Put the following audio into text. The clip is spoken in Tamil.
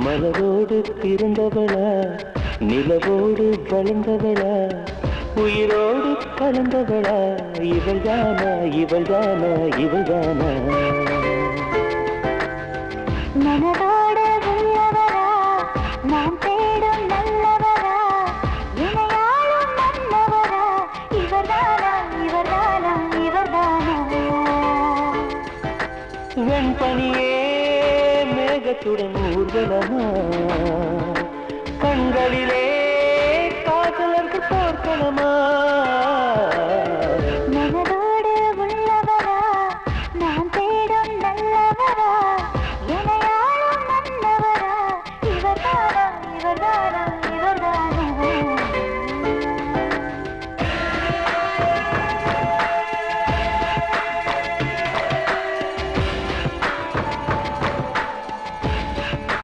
மலரோடு பிறந்தவளா நிலவோடு வளர்ந்தவளா உயிரோடு கலந்தவளா இவள்தானா இவள்தானா இவள்தானா மனதோடு உள்ளவரா நான் தேடும் நல்லவரா இணையாளும் மன்னவரா இவர்தானா இவர்தானா இவர்தானா வெண்பனியே மேகத்துடன் ஊர்வலமா கண்களிலே காதலர்க்கு போர்க்களமா மனதோடு உள்ளவரா நான் தேடும் நல்லவரா இணையாளும் மன்னவரா இவர்தானா இவர்தானா